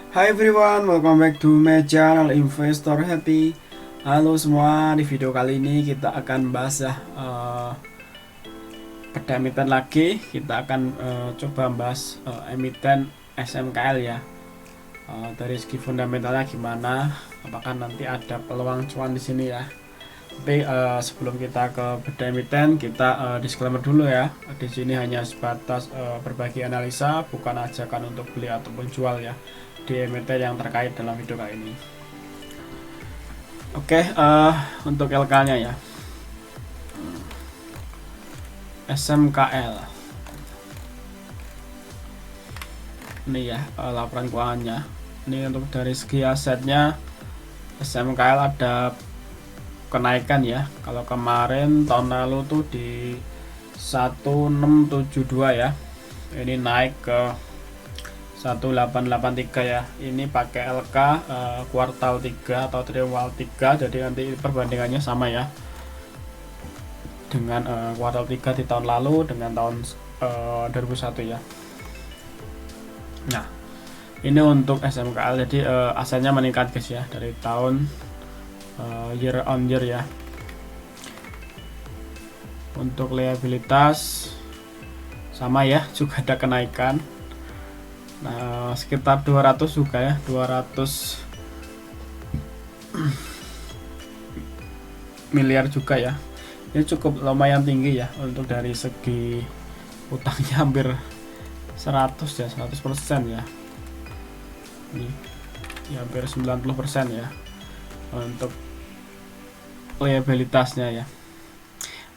Hi everyone, welcome back to my channel Investor Happy. Halo semua, di video kali ini kita akan bahas ya pada emiten lagi. Kita akan coba bahas emiten SMKL ya. Dari segi fundamentalnya gimana? Apakah nanti ada peluang cuan di sini ya? Tapi sebelum kita ke beda emiten, kita disclaimer dulu ya. Di sini hanya sebatas berbagi analisa, bukan ajakan untuk beli ataupun jual ya di emiten yang terkait dalam video kali ini. Oke, untuk LK-nya ya. SMKL. Ini ya laporan keuangannya. Ini untuk dari segi asetnya SMKL ada kenaikan ya. Kalau kemarin tahun lalu tuh di 1672 ya. Ini naik ke 1883 ya. Ini pakai LK kuartal 3 atau triwulan 3, jadi nanti perbandingannya sama ya dengan kuartal 3 di tahun lalu dengan tahun 2001 ya. Nah, ini untuk SMKL, jadi asetnya meningkat guys ya dari tahun year on year ya. Untuk liabilitas sama ya, juga ada kenaikan. Nah, sekitar 200 juga ya, 200 miliar juga ya. Ini cukup lumayan tinggi ya untuk dari segi utangnya hampir 100 ya, 100% ya. Ini ya, hampir 90% ya untuk liabilitasnya ya.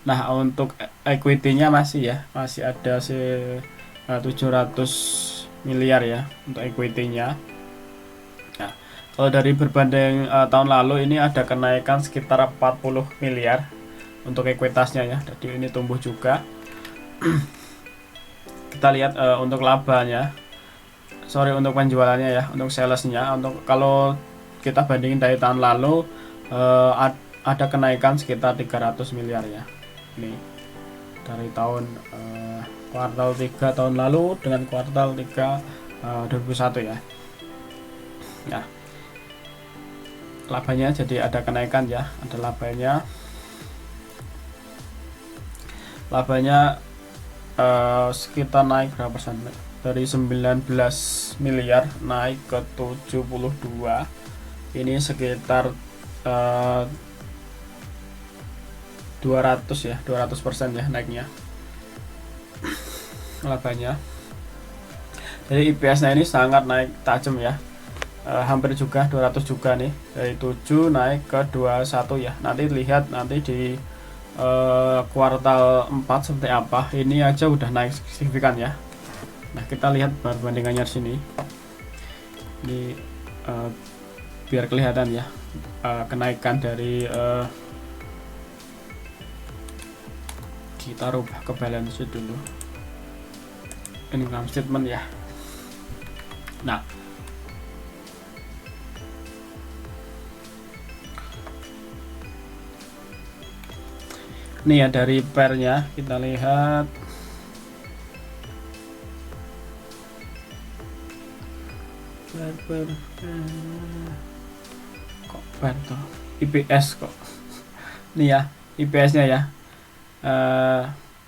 Nah, untuk equity-nya masih ya, masih ada 700 miliar ya untuk equity-nya. Nah, kalau dari berbanding tahun lalu ini ada kenaikan sekitar 40 miliar untuk ekuitasnya ya, jadi ini tumbuh juga. Kita lihat untuk labanya, untuk penjualannya ya, untuk salesnya, untuk kalau kita bandingin dari tahun lalu ada kenaikan sekitar 300 miliar ya. Ini dari tahun kuartal 3 tahun lalu dengan kuartal 3 2001 ya. Nah, labanya jadi ada kenaikan ya, ada labanya. Labanya sekitar naik berapa persen? Dari 19 miliar naik ke 72. Ini sekitar 200 ya, 200% ya naiknya labanya. Jadi IPS-nya ini sangat naik tajam ya, hampir juga 200 juga nih, dari 7 naik ke 21 ya. Nanti lihat nanti di kuartal 4 seperti apa. Ini aja udah naik signifikan ya. Nah, kita lihat perbandingannya di sini. Ini biar kelihatan ya kenaikan dari kita rubah ke balance sheet dulu, income statement ya. Nah, ini ya dari pairnya kita lihat. Kok pair tuh IPS kok. Ini ya IPS-nya ya.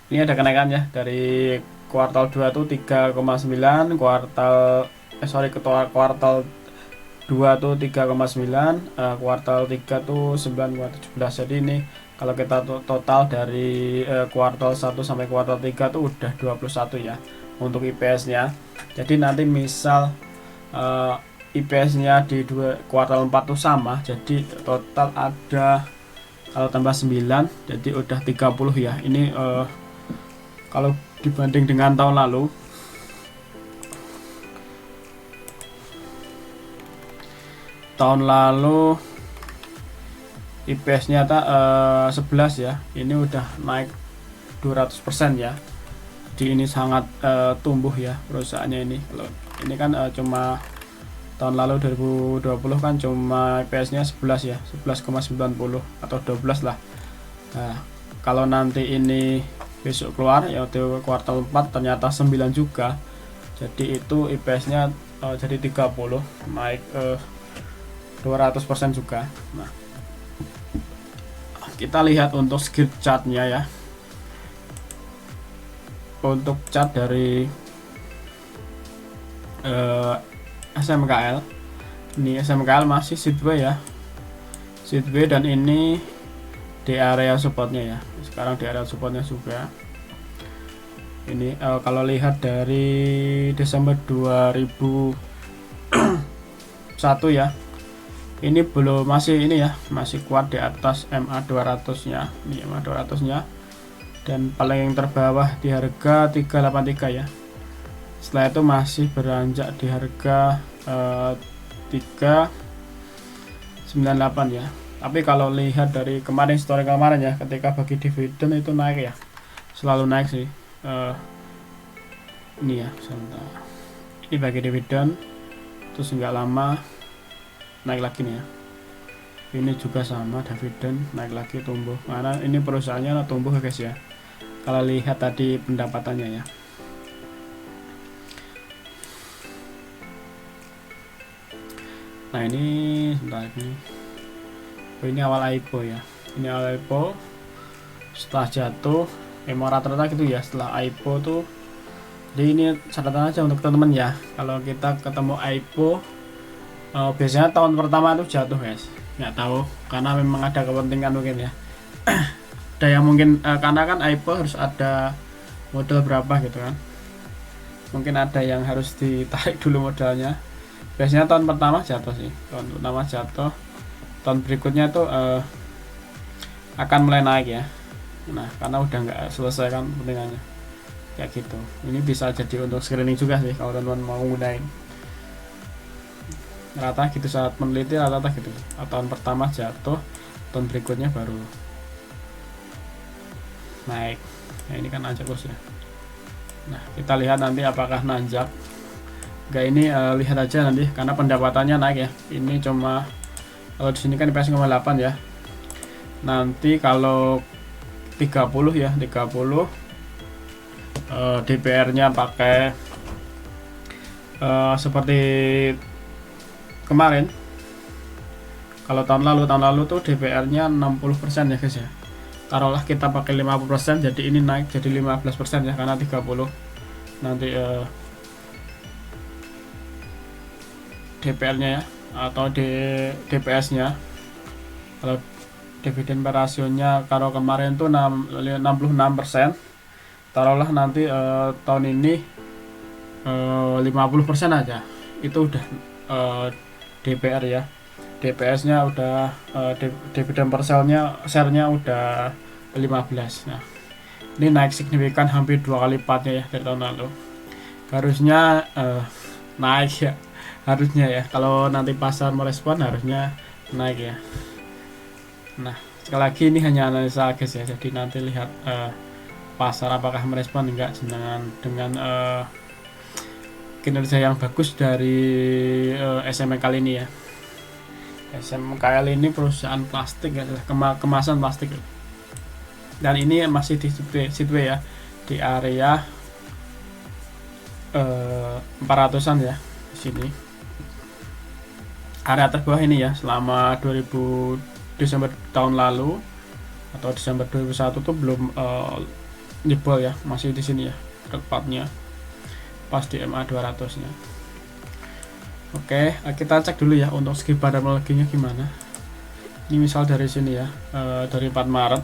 Ini ada kenaikan ya dari kuartal 2 tuh 3,9, kuartal 2 tuh 3,9, kuartal 3 tuh 9,17. Jadi ini kalau kita total dari kuartal 1 sampai kuartal 3 tuh udah 21 ya untuk IPS-nya. Jadi nanti misal IPS-nya di kuartal 4 tuh sama, jadi total ada, kalau tambah 9 jadi udah 30 ya. Ini kalau dibanding dengan tahun lalu, IPS-nya 11 ya, ini udah naik 200% ya. Jadi ini sangat tumbuh ya perusahaannya ini. Kalau ini kan cuma tahun lalu 2020 kan cuma IPS-nya 11 ya, 11,90 atau 12 lah. Nah, kalau nanti ini besok keluar ya di kuartal 4 ternyata 9 juga. Jadi itu IPS-nya jadi 30, naik 200% juga. Nah, kita lihat untuk skip chartnya ya. Untuk chart dari SMKL, ini SMKL masih sideways ya, sideways, dan ini di area supportnya ya. Sekarang di area supportnya juga. Ini kalau lihat dari Desember 2001 ya, ini belum, masih ini ya, masih kuat di atas MA 200 nya, ini MA 200 nya, dan paling terbawah di harga 383 ya. Setelah itu masih beranjak di harga 398 ya. Tapi kalau lihat dari kemarin, historical kemarin ya, ketika bagi dividen itu naik ya, selalu naik sih. Ini ya, sebentar, ini bagi dividen terus nggak lama naik lagi nih ya. Ini juga sama, dividen naik lagi, tumbuh, karena ini perusahaannya tumbuh guys ya, kalau lihat tadi pendapatannya ya. Nah ini sebentar, ini awal IPO ya, ini awal IPO, setelah jatuh emang rata-rata gitu ya setelah IPO tuh. Jadi ini catatan aja untuk teman-teman ya, kalau kita ketemu IPO biasanya tahun pertama tuh jatuh guys, nggak tahu karena memang ada kepentingan mungkin ya. Ada yang mungkin karena kan IPO harus ada modal berapa gitu kan, mungkin ada yang harus ditarik dulu modalnya. Biasanya tahun pertama jatuh sih, tahun pertama jatuh, tahun berikutnya tuh akan mulai naik ya. Nah karena udah nggak selesai kan kepentingannya kayak gitu. Ini bisa jadi untuk screening juga sih kalau teman-teman mau gunain. Rata gitu, saat meneliti rata-rata gitu, tahun pertama jatuh, tahun berikutnya baru naik. Nah ini kan nanjak terus ya. Nah kita lihat nanti apakah nanjak enggak. Ini lihat aja nanti karena pendapatannya naik ya. Ini cuma kalau di sini kan IPS 8 ya. Nanti kalau 30 ya, 30 DPR-nya pakai seperti kemarin. Kalau tahun lalu tuh DPR-nya 60% ya guys ya. Taruhlah kita pakai 50%, jadi ini naik jadi 15% ya, karena 30 nanti DPR-nya ya, atau DPS-nya. Kalau dividen per rasionya kalau kemarin tuh 66%, taruhlah nanti tahun ini 50% aja, itu udah DPR ya. DPS-nya udah dividen per share-nya udah 15. Nah ini naik signifikan, hampir 2 kali lipatnya ya dari tahun lalu. Harusnya naik ya, harusnya ya, kalau nanti pasar merespon harusnya naik ya. Nah sekali lagi ini hanya analisa guys ya, jadi nanti lihat pasar apakah merespon enggak dengan kinerja yang bagus dari SMKL ini ya. SMKL ini perusahaan plastik ya, kemasan plastik, dan ini masih di sideways ya, di area 400-an ya di sini. Area terbawah ini ya, selama Desember tahun lalu atau Desember 2001 tuh belum jebol ya, masih di sini ya, tepatnya pas di MA 200 nya. Oke, kita cek dulu ya untuk segi parameternya gimana. Ini misal dari sini ya, dari 4 Maret.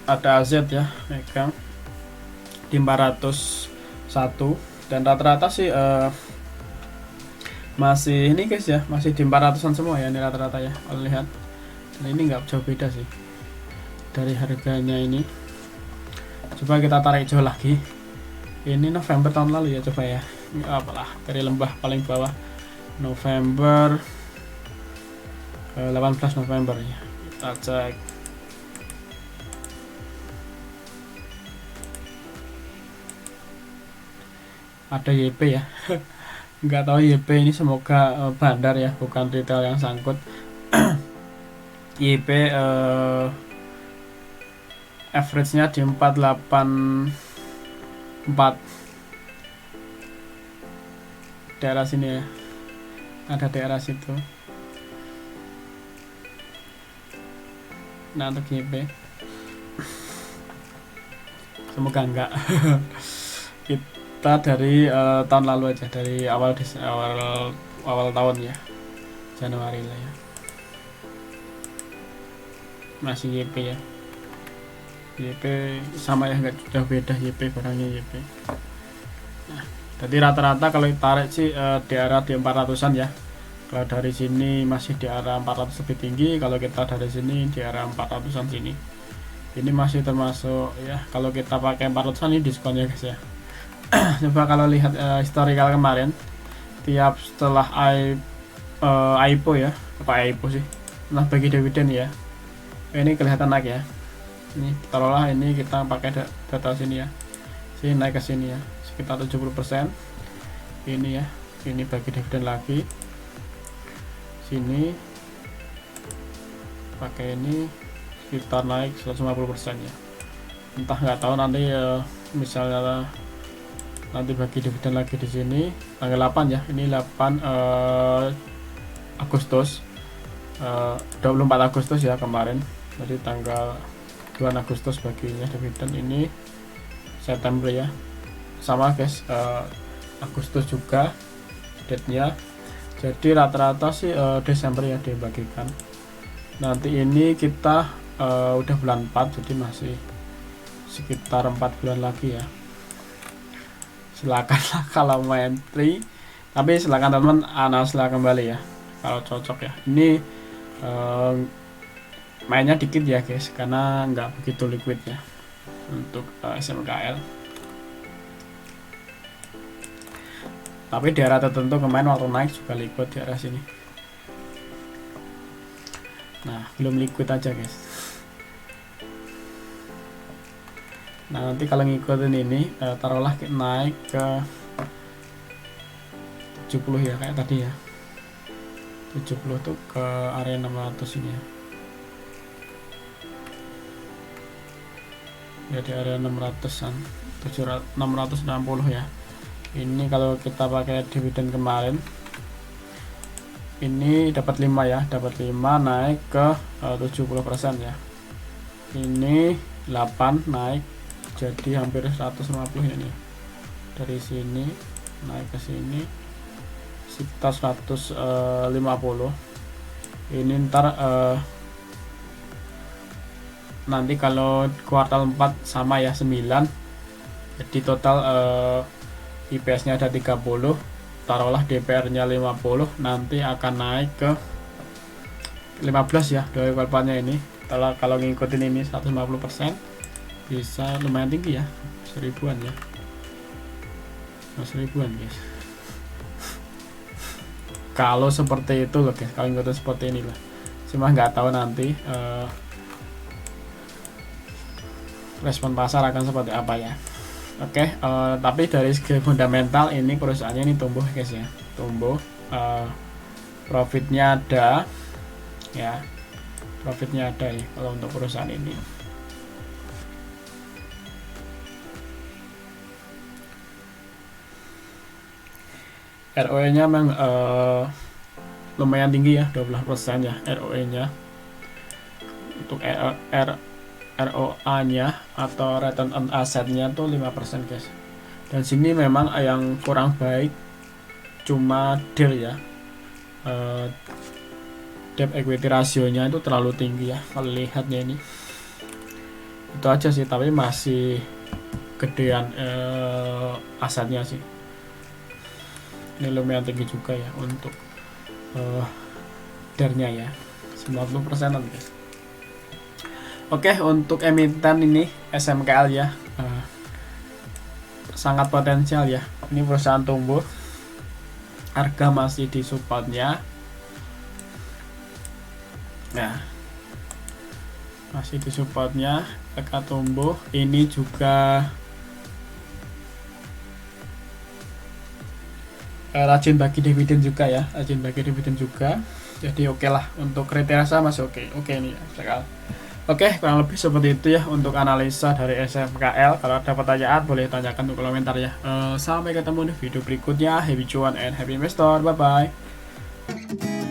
Ada AZ ya, megang di 401, dan rata-rata sih masih ini guys ya, masih di 400-an semua ya, ini rata-rata ya kalau lihat. Dan ini nggak jauh beda sih dari harganya ini. Coba kita tarik jauh lagi, ini November tahun lalu ya, coba ya, nggak apalah, dari lembah paling bawah November 18 November ya, kita cek. Ada YP ya. Nggak tahu YP ini, semoga bandar ya, bukan retail yang sangkut. YP average-nya di 484 daerah sini ya, ada daerah situ. Nah untuk YP semoga enggak. Kita dari tahun lalu aja, dari awal tahun ya, Januari lah ya, masih YP ya. YP sama ya, nggak jauh beda YP, barangnya YP. Nah, jadi rata-rata kalau ditarik sih di area di 400-an ya. Kalau dari sini masih di area 400 lebih tinggi, kalau kita dari sini di area 400-an sini. Ini masih termasuk ya, kalau kita pakai 400-an ini diskon ya guys ya. Coba kalau lihat historical kemarin, tiap setelah IPO ya, apa IPO sih, nah bagi dividen ya, ini kelihatan naik ya. Ini taruhlah ini kita pakai data sini ya, sini naik ke sini ya, sekitar 70%. Ini ya, ini bagi dividen lagi, sini pakai ini sekitar naik 150% ya. Entah, nggak tahu nanti misalnya nanti bagi dividen lagi di sini tanggal 8 ya, ini 8 Agustus, 24 Agustus ya kemarin, jadi tanggal 2 Agustus baginya dividen. Ini September ya, sama guys, Agustus juga date-nya, jadi rata-rata sih Desember ya dibagikan. Nanti ini kita udah bulan 4, jadi masih sekitar 4 bulan lagi ya. Silakanlah kalau main free, tapi silakan teman analisa kembali ya kalau cocok ya. Ini mainnya dikit ya guys, karena nggak begitu liquid ya untuk SMKL. Tapi daerah tertentu kemarin waktu naik juga liquid di area sini. Nah belum liquid aja guys. Nah nanti kalau ngikutin ini taruhlah naik ke 70 ya, kayak tadi ya, 70 tuh ke area 600 ini ya. Jadi area 600-an, 660 ya. Ini kalau kita pakai dividen kemarin, ini dapat 5 ya, dapat 5 naik ke 70% ya. Ini 8 naik jadi hampir 150 ini. Dari sini naik ke sini sekitar 150. Ini ntar nanti kalau kuartal 4 sama ya 9, jadi total IPS nya ada 30, taruhlah DPR nya 50, nanti akan naik ke 15 ya dari kuartalnya ini. Kalau ngikutin ini 150% bisa lumayan tinggi ya, 1000-an ya, 1000-an guys. Kalau seperti itu loh guys, kalau ngikutin seperti ini lah. Cuma nggak tahu nanti respon pasar akan seperti apa ya. Oke, tapi dari segi fundamental ini perusahaannya ini tumbuh guys ya, tumbuh, profitnya ada ya, profitnya ada ya kalau untuk perusahaan ini. ROE nya memang lumayan tinggi ya, 12% ya ROE nya. Untuk ROA nya atau return on asset nya tuh 5% guys. Dan sini memang yang kurang baik cuma DER ya, debt equity rasionya itu terlalu tinggi ya kalau lihatnya ini. Itu aja sih, tapi masih gedean asetnya sih. Ini lumayan tinggi juga ya untuk DER-nya ya, 90%an guys. Oke, untuk emiten ini SMKL ya, sangat potensial ya. Ini perusahaan tumbuh, harga masih di supportnya. Nah, masih di supportnya, harga tumbuh. Ini juga rajin bagi dividen juga ya, rajin bagi dividen juga. Jadi oke lah, untuk kriteria saya masih oke nih ya SMKL. Oke, kurang lebih seperti itu ya untuk analisa dari SMKL. Kalau ada pertanyaan boleh tanyakan di komentar ya. Sampai ketemu di video berikutnya. Happy cuan and happy investor. Bye bye.